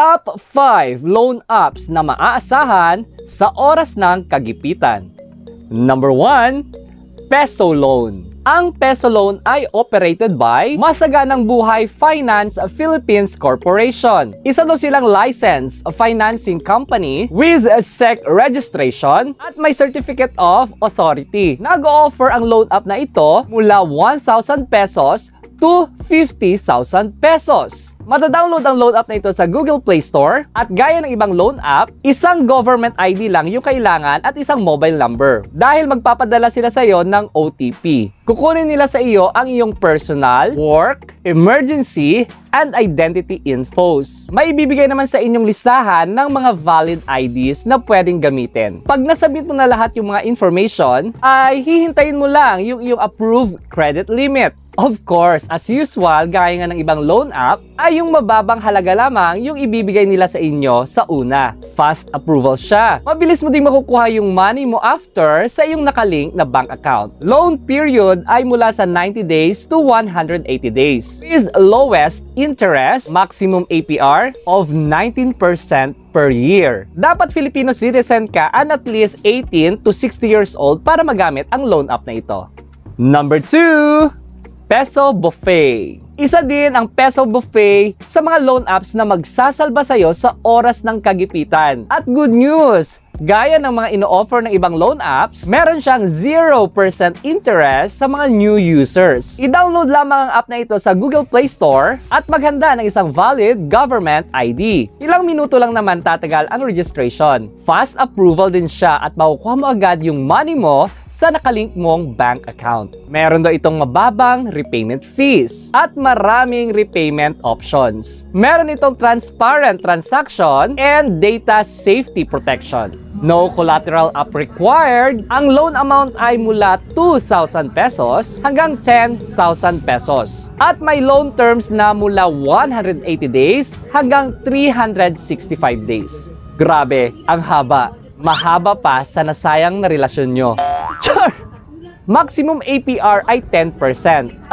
Top 5 loan apps na maaasahan sa oras ng kagipitan. Number 1, Peso Loan. Ang Peso Loan ay operated by Masaganang Buhay Finance Philippines Corporation. Isa daw silang licensed financing company with a SEC registration at may certificate of authority. Nag-offer ang loan app na ito mula 1,000 pesos to 50,000 pesos. Mata-download ang loan app na ito sa Google Play Store at gaya ng ibang loan app, isang government ID lang yung kailangan at isang mobile number dahil magpapadala sila sa iyo ng OTP. Kukunin nila sa iyo ang iyong personal, work, emergency, and identity infos. May ibibigay naman sa inyong listahan ng mga valid IDs na pwedeng gamitin. Pag nasabit mo na lahat yung mga information, ay hihintayin mo lang yung iyong approved credit limit. Of course, as usual, gaya nga ng ibang loan app, ay yung mababang halaga lamang yung ibibigay nila sa inyo sa una. Fast approval siya. Mabilis mo ding makukuha yung money mo after sa iyong nakalink na bank account. Loan period ay mula sa 90 days to 180 days. With lowest interest, maximum APR of 19% per year. Dapat Filipino citizen ka and at least 18 to 60 years old para magamit ang loan app na ito. Number 2, Peso Buffet. Isa din ang Peso Buffet sa mga loan apps na magsasalba sa iyo sa oras ng kagipitan. At good news! Gaya ng mga ino-offer ng ibang loan apps, meron siyang 0% interest sa mga new users. I-download lamang ang app na ito sa Google Play Store at maghanda ng isang valid government ID. Ilang minuto lang naman tatagal ang registration. Fast approval din siya at makukuha mo agad yung money mo sa nakalink mong bank account. Meron daw itong mababang repayment fees at maraming repayment options. Meron itong transparent transaction and data safety protection. No collateral app required. Ang loan amount ay mula 2,000 pesos hanggang 10,000 pesos. At may loan terms na mula 180 days hanggang 365 days. Grabe, ang haba. Mahaba pa sa nasayang na relasyon nyo. Char! Maximum APR ay 10%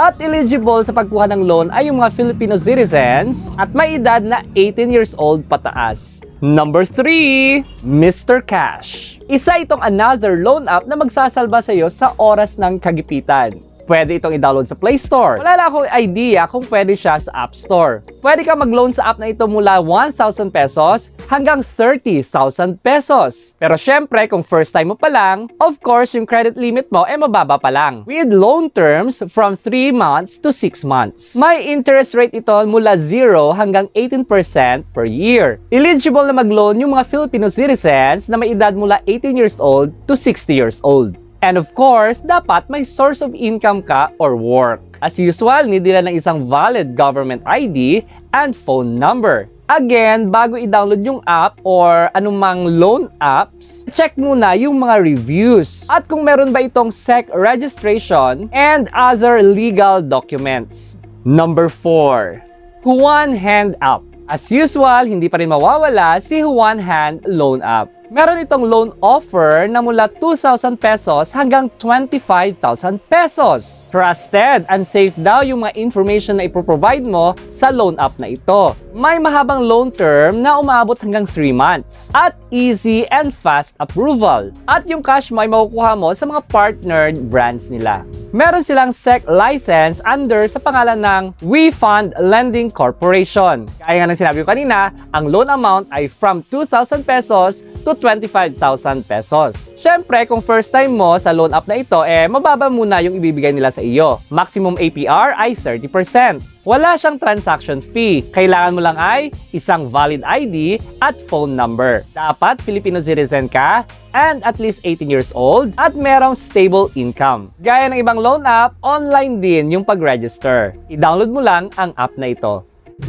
at eligible sa pagkuha ng loan ay yung mga Filipino citizens at may edad na 18 years old pataas. Number 3, Mr. Cash. Isa itong another loan app na magsasalba sa iyo sa oras ng kagipitan. Pwede itong i-download sa Play Store. Wala lang akong idea kung pwede siya sa App Store. Pwede ka mag-loan sa app na ito mula 1,000 pesos hanggang 30,000 pesos. Pero syempre, kung first time mo pa lang, of course, yung credit limit mo ay mababa pa lang. With loan terms from 3 months to 6 months. May interest rate ito mula 0 hanggang 18% per year. Eligible na mag-loan yung mga Filipino citizens na may edad mula 18 years old to 60 years old. And of course, dapat may source of income ka or work. As usual, need nila ng isang valid government ID and phone number. Again, bago i-download yung app or anumang loan apps, check muna yung mga reviews at kung meron ba itong SEC registration and other legal documents. Number 4, Juan Hand App. As usual, hindi pa rin mawawala si Juan Hand Loan App. Meron itong loan offer na mula 2,000 pesos hanggang 25,000 pesos. Trusted and safe daw yung mga information na ipoprovide mo sa loan app na ito. May mahabang loan term na umaabot hanggang 3 months. At easy and fast approval. At yung cash mo ay makukuha mo sa mga partnered brands nila. Meron silang SEC license under sa pangalan ng We Fund Lending Corporation. Kaya nga nang sinabi ko kanina, ang loan amount ay from 2,000 pesos to 25,000 pesos. Syempre, kung first time mo sa loan app na ito, mababa muna yung ibibigay nila sa iyo. Maximum APR ay 30%. Wala siyang transaction fee. Kailangan mo lang ay isang valid ID at phone number. Dapat Filipino citizen ka and at least 18 years old at merong stable income. Gaya ng ibang loan app, online din yung pag-register. I-download mo lang ang app na ito.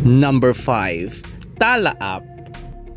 Number 5, Tala App.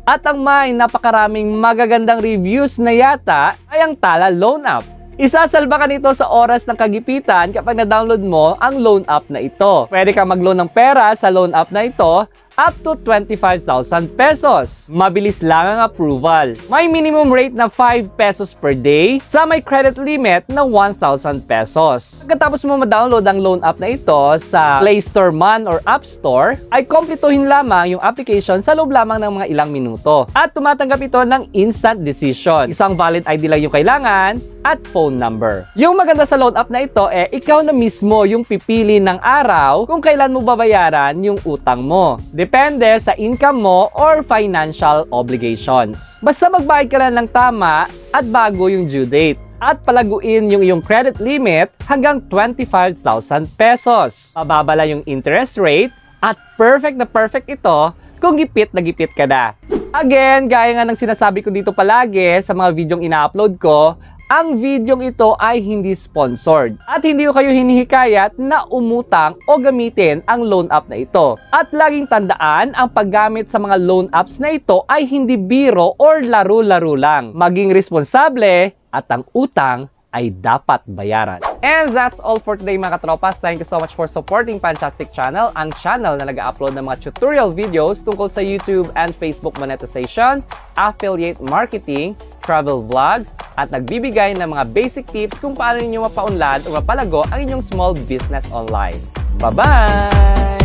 At ang may napakaraming magagandang reviews na yata ay ang Tala Loan App. Isasalba ka nito sa oras ng kagipitan kapag na-download mo ang loan app na ito. Pwede ka mag-loan ng pera sa loan app na ito up to 25,000 pesos. Mabilis lang ang approval. May minimum rate na 5 pesos per day sa may credit limit na 1,000 pesos. Pagkatapos mo ma-download ang loan app na ito sa Play Store man or App Store, ay kumpletuhin lamang yung application sa loob lamang ng mga ilang minuto. At tumatanggap ito ng instant decision. Isang valid ID lang yung kailangan at phone number. Yung maganda sa loan app na ito, ikaw na mismo yung pipili ng araw kung kailan mo babayaran yung utang mo. Depende sa income mo or financial obligations. Basta magbayad ka lang ng tama at bago yung due date. At palaguin yung iyong credit limit hanggang 25,000 pesos. Mababa lang yung interest rate at perfect na perfect ito kung gipit na gipit ka na. Again, gaya nga ng sinasabi ko dito palagi sa mga videong ina-upload ko, ang videong ito ay hindi sponsored at hindi ko kayo hinihikayat na umutang o gamitin ang loan app na ito. At laging tandaan, ang paggamit sa mga loan apps na ito ay hindi biro or laro-laro lang. Maging responsable at ang utang ay dapat bayaran. And that's all for today mga katropas. Thank you so much for supporting Fantastic Channel, ang channel na nag-upload ng mga tutorial videos tungkol sa YouTube and Facebook monetization, affiliate marketing, travel vlogs, at nagbibigay ng mga basic tips kung paano ninyo mapaunlad o mapalago ang inyong small business online. Bye-bye!